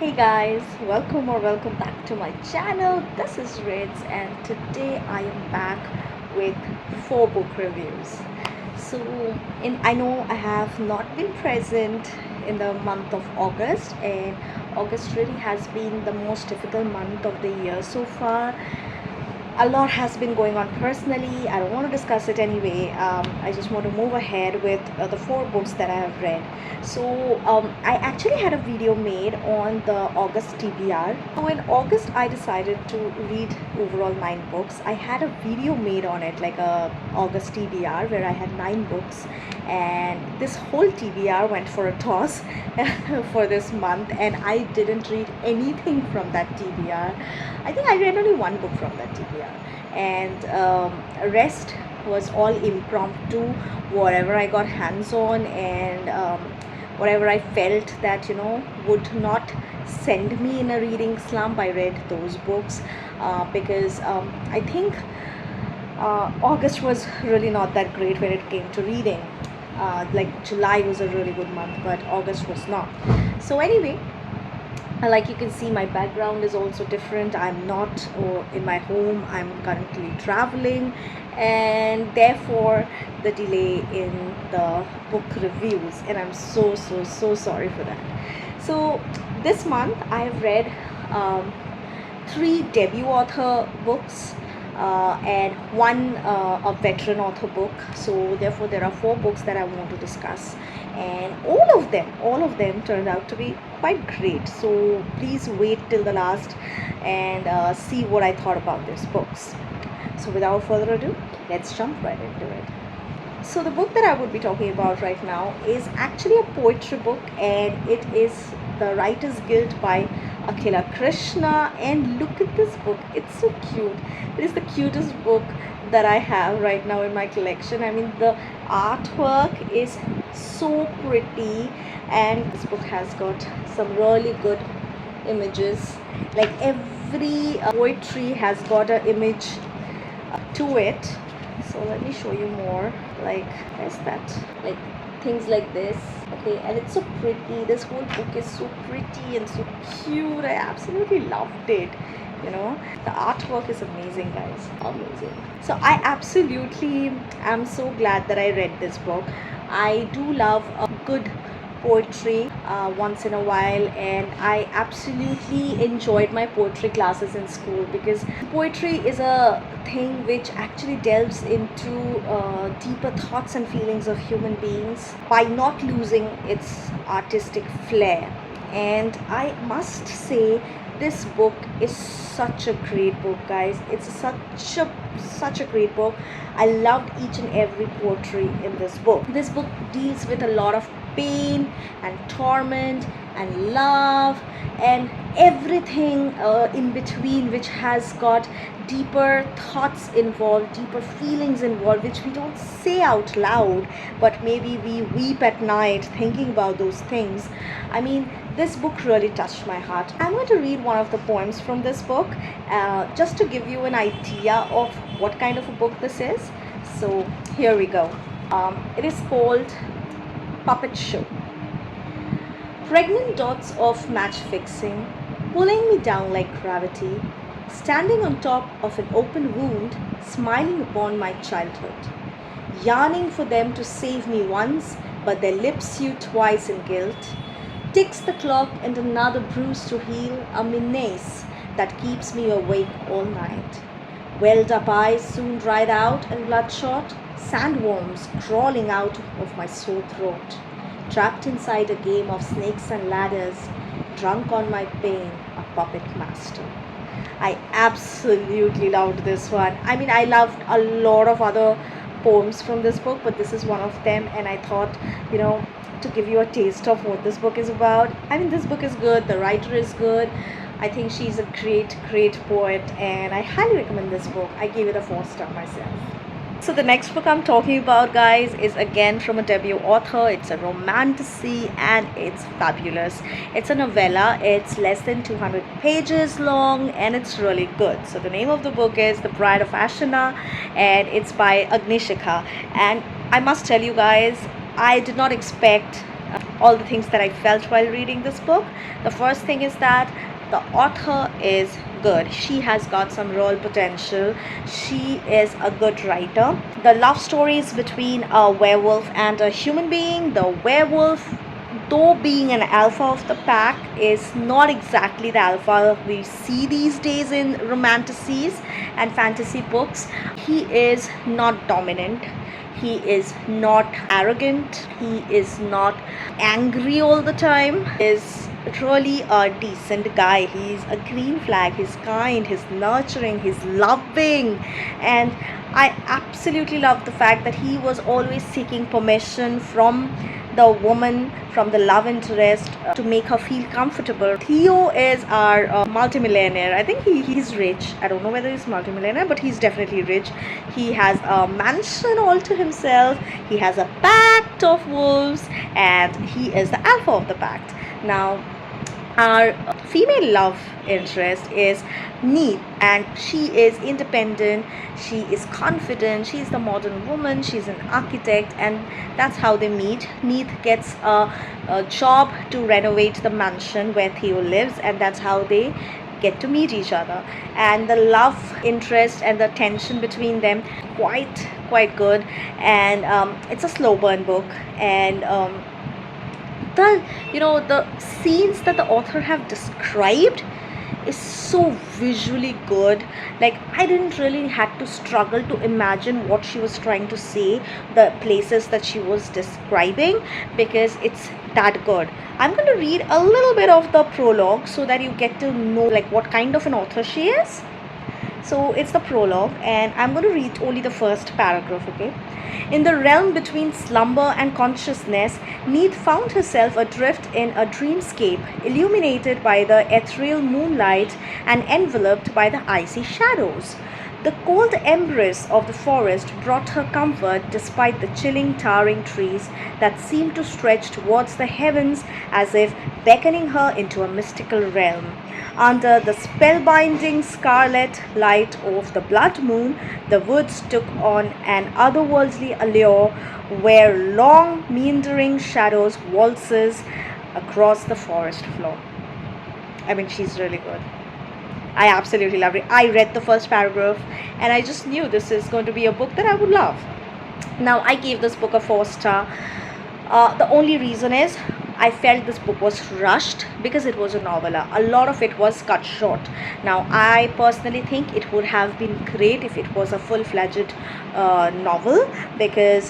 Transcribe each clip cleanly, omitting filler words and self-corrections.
Hey guys, welcome back to my channel. This is Rids and today I am back with 4 book reviews. So I know I have not been present in the month of August, and August really has been the most difficult month of the year so far. A lot has been going on personally. I don't want to discuss it anyway. I just want to move ahead with the 4 books that I have read. So I actually had a video made on the August TBR. So in August, I decided to read overall 9 books. I had a video made on it, like a August TBR, where I had 9 books, and this whole TBR went for a toss for this month, and I didn't read anything from that TBR. I think I read only 1 book from that TBR, and rest was all impromptu, whatever I got hands on, and whatever I felt that would not send me in a reading slump. I read those books because I think August was really not that great when it came to reading. Like July was a really good month, but August was not. So anyway, like you can see, my background is also different. I'm not in my home. I'm currently traveling, and therefore the delay in the book reviews, and I'm so sorry for that. So this month I have read 3 debut author books and one a veteran author book. So therefore there are 4 books that I want to discuss, and all of them turned out to be quite great. So please wait till the last and see what I thought about these books. So without further ado, let's jump right into it. So the book that I would be talking about right now is actually a poetry book, and it is The Writers Guild by Akila Krishna. And look at this book, it's so cute. It is the cutest book that I have right now in my collection. I mean, the artwork is so pretty, and this book has got some really good images. Like every poetry has got an image to it. So let me show you more. Like, there's that, like things like this. Okay, and it's so pretty. This whole book is so pretty and so cute. I absolutely loved it. The artwork is amazing, guys, amazing. So I absolutely am so glad that I read this book. I do love a good poetry once in a while, and I absolutely enjoyed my poetry classes in school, because poetry is a thing which actually delves into deeper thoughts and feelings of human beings by not losing its artistic flair. And I must say, this book is such a great book, guys. It's such a great book. I loved each and every poetry in this book. This book deals with a lot of pain and torment and love and everything in between, which has got deeper thoughts involved, deeper feelings involved, which we don't say out loud, but maybe we weep at night thinking about those things. I mean, this book really touched my heart. I'm going to read one of the poems from this book just to give you an idea of what kind of a book this is. So here we go. It is called Puppet Show. Pregnant dots of match fixing, pulling me down like gravity, standing on top of an open wound, smiling upon my childhood, yearning for them to save me once, but their lips sew twice in guilt. Ticks the clock and another bruise to heal, a menace that keeps me awake all night. Welled up eyes soon dried out and bloodshot, sandworms crawling out of my sore throat. Trapped inside a game of snakes and ladders, drunk on my pain, a puppet master. I absolutely loved this one. I mean, I loved a lot of other poems from this book, but this is one of them, and I thought, to give you a taste of what this book is about. I mean, this book is good, the writer is good. I think she's a great poet, and I highly recommend this book. I gave it a 4-star myself. So the next book I'm talking about, guys, is again from a debut author. It's a romantasy, and it's fabulous. It's a novella. It's less than 200 pages long, and it's really good. So the name of the book is The Bride of Ashana, and it's by Agnishika. And I must tell you guys, I did not expect all the things that I felt while reading this book. The first thing is that the author is good. She has got some real potential. She is a good writer. The love stories between a werewolf and a human being. The werewolf, though being an alpha of the pack, is not exactly the alpha we see these days in romanticies and fantasy books. He is not dominant. He is not arrogant. He is not angry all the time. He is really a decent guy. He's a green flag. He's kind. He's nurturing. He's loving. And I absolutely love the fact that he was always seeking permission from the woman, from the love interest, to make her feel comfortable. Theo is our multimillionaire. I think he's rich. I don't know whether he's multimillionaire, but he's definitely rich. He has a mansion all to himself. He has a pact of wolves, and he is the alpha of the pact. Now, our female love interest is Neith, and she is independent, she is confident, she is the modern woman, she's an architect, and that's how they meet. Neith gets a job to renovate the mansion where Theo lives, and that's how they get to meet each other. And the love interest and the tension between them, quite good. And it's a slow burn book. And the scenes that the author have described is so visually good. Like, I didn't really had to struggle to imagine what she was trying to say, the places that she was describing, because it's that good. I'm going to read a little bit of the prologue so that you get to know like what kind of an author she is. So it's the prologue, and I'm going to read only the first paragraph, okay? In the realm between slumber and consciousness, Neith found herself adrift in a dreamscape, illuminated by the ethereal moonlight and enveloped by the icy shadows. The cold embrace of the forest brought her comfort despite the chilling, towering trees that seemed to stretch towards the heavens as if beckoning her into a mystical realm. Under the spellbinding scarlet light of the blood moon, the woods took on an otherworldly allure where long, meandering shadows waltzes across the forest floor. I mean, she's really good. I absolutely love it. I read the first paragraph and I just knew this is going to be a book that I would love. Now, I gave this book a 4-star. The only reason is I felt this book was rushed because it was a novella. A lot of it was cut short. Now, I personally think it would have been great if it was a full-fledged novel, because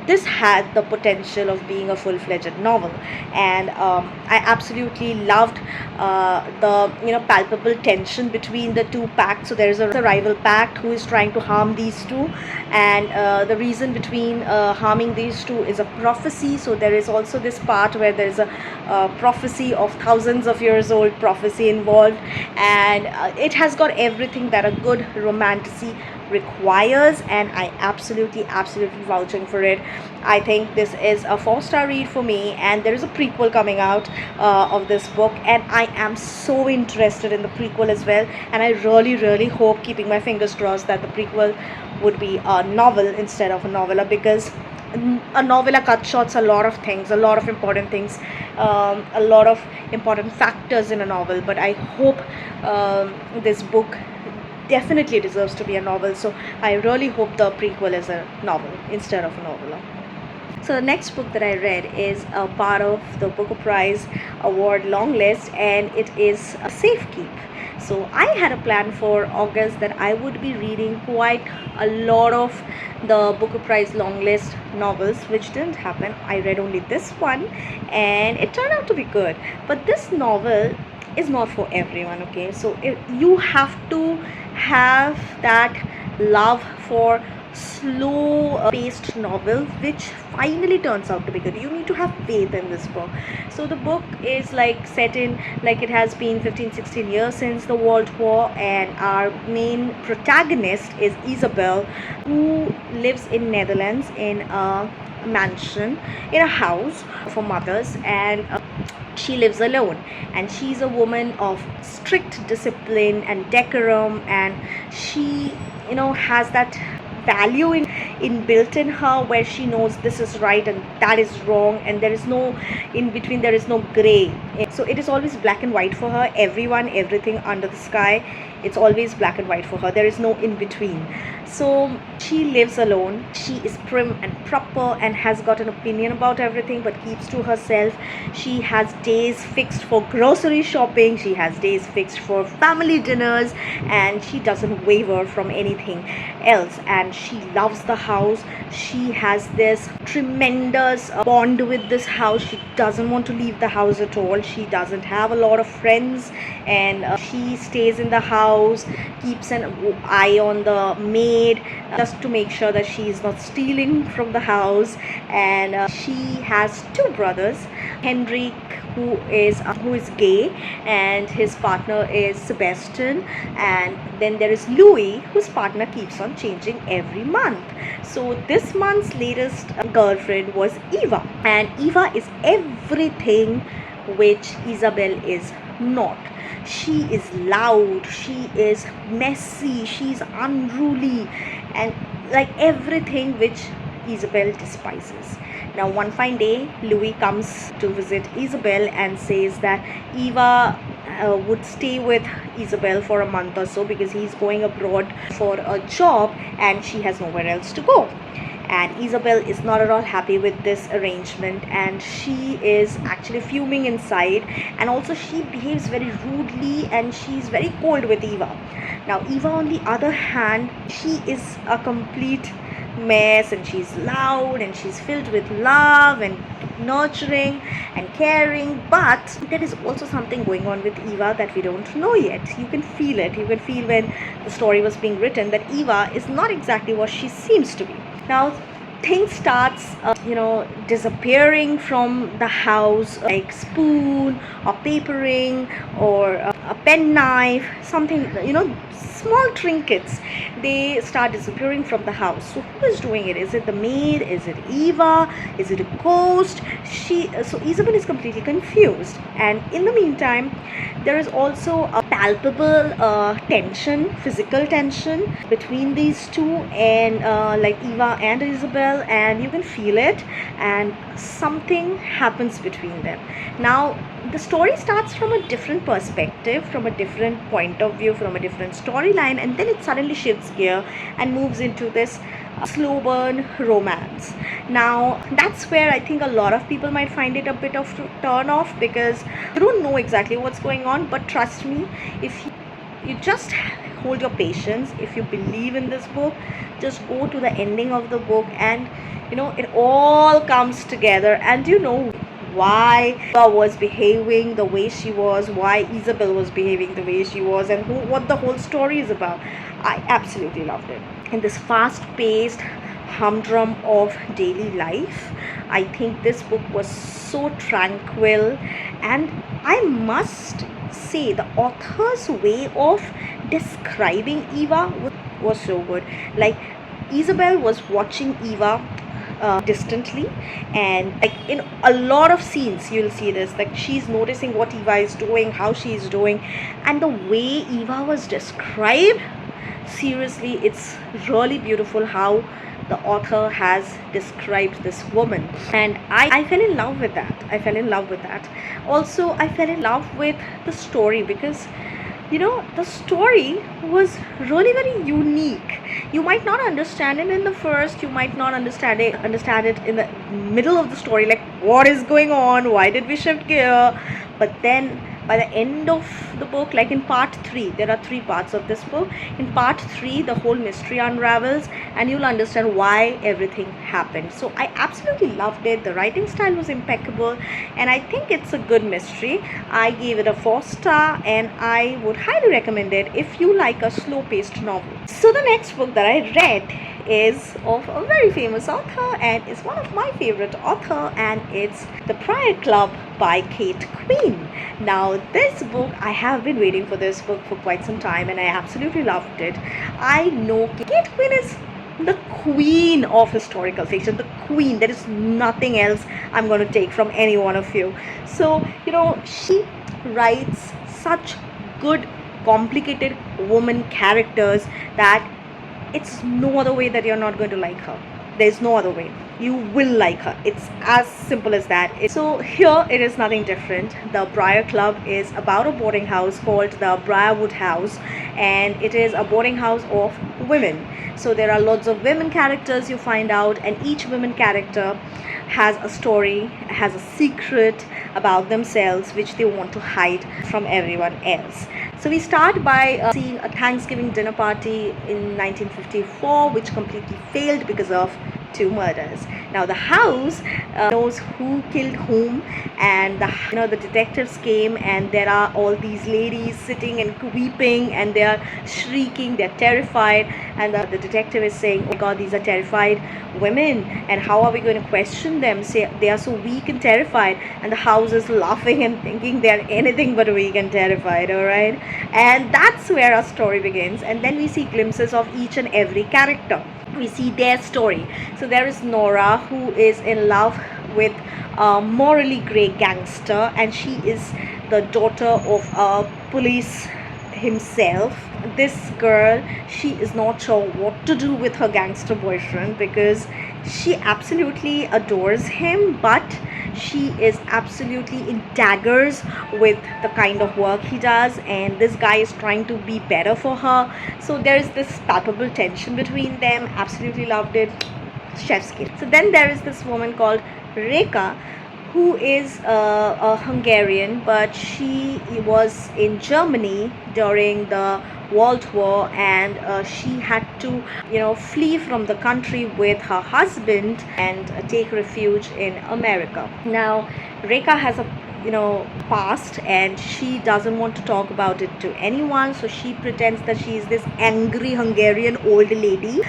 this had the potential of being a full-fledged novel. And I absolutely loved the palpable tension between the two pacts. So there is a rival pact who is trying to harm these two, and the reason between harming these two is a prophecy. So there is also this part where there is a prophecy of thousands of years old prophecy involved, and it has got everything that a good romantasy requires, and I absolutely vouching for it. I think this is a 4-star read for me, and there is a prequel coming out of this book, and I am so interested in the prequel as well, and I really hope, keeping my fingers crossed, that the prequel would be a novel instead of a novella, because a novella cuts short a lot of things, a lot of important things, a lot of important factors in a novel. But I hope this book definitely deserves to be a novel, so I really hope the prequel is a novel instead of a novella. So the next book that I read is a part of the Booker Prize Award long list, and it is a Safekeep. So I had a plan for August that I would be reading quite a lot of the Booker Prize long list novels, which didn't happen. I read only this one, and it turned out to be good. But this novel is not for everyone, okay? So you have to have that love for slow paced novel which finally turns out to be good. You need to have faith in this book. So the book is like set in, like, it has been 15-16 years since the World War, and our main protagonist is Isabel, who lives in Netherlands in a mansion, in a house for mothers, and she lives alone, and she's a woman of strict discipline and decorum, and she has that value in built in her, where she knows this is right and that is wrong, and there is no in between, there is no gray. So it is always black and white for her. Everyone, everything under the sky, it's always black and white for her. There is no in between. So she lives alone. She is prim and proper and has got an opinion about everything, but keeps to herself. She has days fixed for grocery shopping, she has days fixed for family dinners, and she doesn't waver from anything else. And she loves the house. She has this tremendous bond with this house. She doesn't want to leave the house at all. She doesn't have a lot of friends, and she stays in the house, keeps an eye on the maid, just to make sure that she is not stealing from the house. And she has two brothers, Henrik, who is gay, and his partner is Sebastian, and then there is Louis, whose partner keeps on changing every month. So this month's latest girlfriend was Eva, and Eva is everything which Isabel is not. She is loud, she is messy, she's unruly, and like everything which Isabel despises. Now, one fine day, Louis comes to visit Isabel and says that Eva would stay with Isabel for a month or so, because he's going abroad for a job and she has nowhere else to go. And Isabel is not at all happy with this arrangement, and she is actually fuming inside, and also she behaves very rudely and she's very cold with Eva. Now, Eva, on the other hand, she is a complete mess, and she's loud and she's filled with love and nurturing and caring. But there is also something going on with Eva that we don't know yet. You can feel it. You can feel when the story was being written that Eva is not exactly what she seems to be. Now, things starts disappearing from the house, like spoon or papering or a pen knife, something, small trinkets, they start disappearing from the house. So who is doing it? Is it the maid? Is it Eva? Is it a ghost? So Isabel is completely confused, and in the meantime there is also a palpable tension, physical tension between these two, and like Eva and Isabel, and you can feel it, and something happens between them. Now, the story starts from a different perspective, from a different point of view, from a different storyline, and then it suddenly shifts gear and moves into this slow burn romance. Now, that's where I think a lot of people might find it a bit of turn off, because you don't know exactly what's going on. But trust me, if you just hold your patience, if you believe in this book, just go to the ending of the book, and it all comes together, and why Eva was behaving the way she was, why Isabel was behaving the way she was, and what the whole story is about. I absolutely loved it. In this fast-paced humdrum of daily life, I think this book was so tranquil, and I must say the author's way of describing Eva was so good. Like, Isabel was watching Eva distantly, and like in a lot of scenes you'll see this, like she's noticing what Eva is doing, how she is doing, and the way Eva was described, seriously, it's really beautiful how the author has described this woman, and I fell in love with that. Also, I fell in love with the story, because the story was really very unique. You might not understand it in the first, you might not understand it in the middle of the story, like what is going on, why did we shift gear. But then by the end of the book, like in part 3, there are 3 parts of this book. In part 3, the whole mystery unravels, and you'll understand why everything happened. So I absolutely loved it. The writing style was impeccable, and I think it's a good mystery. I gave it a 4-star, and I would highly recommend it if you like a slow-paced novel. So the next book that I read is of a very famous author, and is one of my favorite author, and it's The Brier Club by Kate Quinn. Now, this book, I have been waiting for this book for quite some time, and I absolutely loved it. I know Kate Quinn is the queen of historical fiction, the queen. There is nothing else I'm going to take from any one of you. So, she writes such good, complicated woman characters that it's no other way that you're not going to like her. There's no other way. You will like her. It's as simple as that. So here it is nothing different. The Brier Club is about a boarding house called the Briarwood House, and it is a boarding house of women. So there are lots of women characters you find out, and each women character has a story, has a secret about themselves which they want to hide from everyone else. So we start by seeing a Thanksgiving dinner party in 1954, which completely failed because of two murders. Now the house knows who killed whom, and the detectives came, and there are all these ladies sitting and weeping, and they are shrieking, they're terrified, and the detective is saying, oh my god, these are terrified women, and how are we going to question them? Say they are so weak and terrified, and the house is laughing and thinking they're anything but weak and terrified. All right, and that's where our story begins, and then we see glimpses of each and every character. We see their story. So there is Nora, who is in love with a morally grey gangster, and she is the daughter of a police himself. This girl, she is not sure what to do with her gangster boyfriend because she absolutely adores him, but she is absolutely in daggers with the kind of work he does, and this guy is trying to be better for her. So there is this palpable tension between them. Absolutely loved it. Chef's kiss. So then there is this woman called Reka, who is a Hungarian, but she was in Germany during the World War, and she had to flee from the country with her husband and take refuge in America. Now Reka has a past, and she doesn't want to talk about it to anyone, so she pretends that she is this angry Hungarian old lady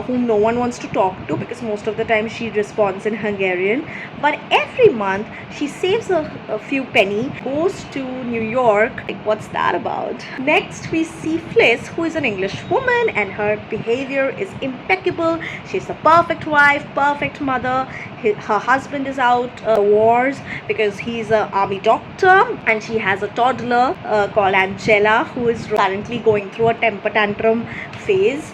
whom no one wants to talk to, because most of the time she responds in Hungarian. But every month she saves a few penny, goes to New York. Like, what's that about? Next we see Fliss, who is an English woman, and her behavior is impeccable. She's the perfect wife, perfect mother. Her husband is out wars because he's a army doctor, and she has a toddler called Angela, who is currently going through a temper tantrum phase.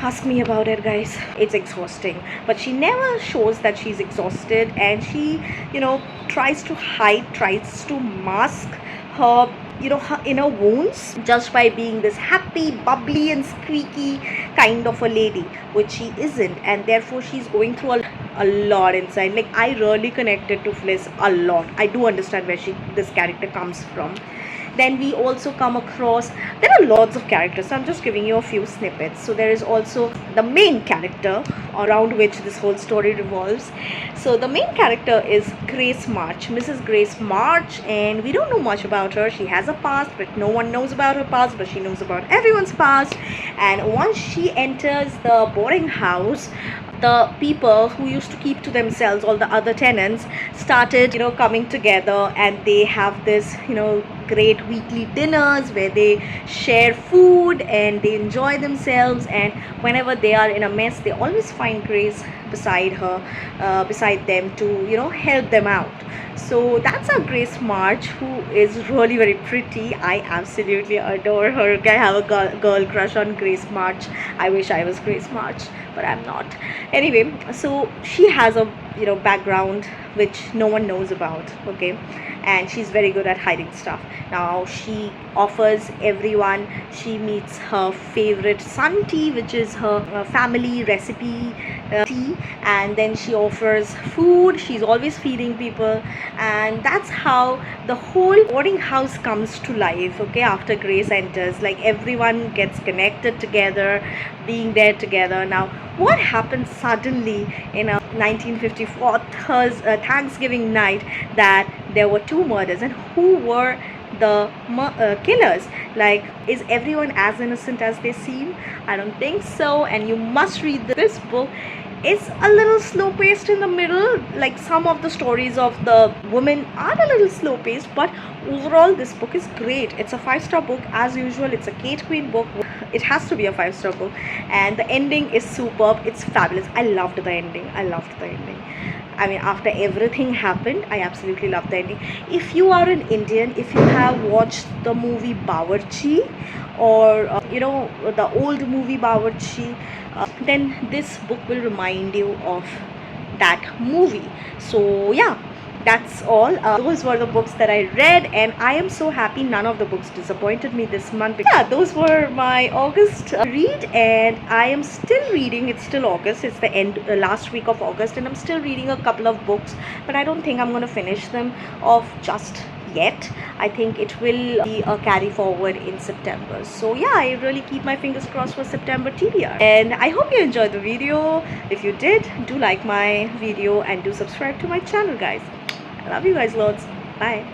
Ask me about it, guys. It's exhausting, but she never shows that she's exhausted, and she tries to hide, tries to mask her her inner wounds just by being this happy, bubbly and squeaky kind of a lady, which she isn't, and therefore she's going through a lot inside. Like, I really connected to Fliss a lot. I do understand where this character comes from. Then we also come across, there are lots of characters, so I'm just giving you a few snippets. So there is also the main character around which this whole story revolves. So the main character is Grace March, Mrs. Grace March, and we don't know much about her. She has a past, but no one knows about her past, but she knows about everyone's past. And once she enters the boarding house, the people who used to keep to themselves, all the other tenants, started coming together, and they have this great weekly dinners where they share food and they enjoy themselves, and whenever they are in a mess, they always find Grace beside them to help them out. So that's our Grace March, who is really very pretty. I absolutely adore her. I have a girl crush on Grace March. I wish I was Grace March, but I'm not. Anyway, so she has a background which no one knows about, okay, and she's very good at hiding stuff. Now she offers everyone, she meets her favorite sun tea, which is her family recipe tea, and then she offers food. She's always feeding people, and that's how the whole boarding house comes to life, okay, after Grace enters. Like, everyone gets connected together, being there together. Now what happened suddenly in 1954 Thanksgiving night, that there were two murders, and who were the killers? Like, is everyone as innocent as they seem? I don't think so, and you must read this book. It's a little slow paced in the middle, like some of the stories of the women are a little slow paced, but overall this book is great. It's a 5-star book as usual. It's a Kate Quinn book. It has to be a 5-star book, and the ending is superb. It's fabulous. I loved the ending. I mean, after everything happened, I absolutely love the ending. If you are an Indian, if you have watched the movie Bawarchi, or the old movie Bawarchi, then this book will remind you of that movie. So yeah, that's all. Those were the books that I read, and I am so happy none of the books disappointed me this month. Yeah, those were my August read, and I am still reading. It's still August. It's the end, last week of August, and I'm still reading a couple of books, but I don't think I'm going to finish them off just yet. I think it will be a carry forward in September. So yeah, I really keep my fingers crossed for September TBR. And I hope you enjoyed the video. If you did, do like my video and do subscribe to my channel, guys. I love you guys loads. Bye.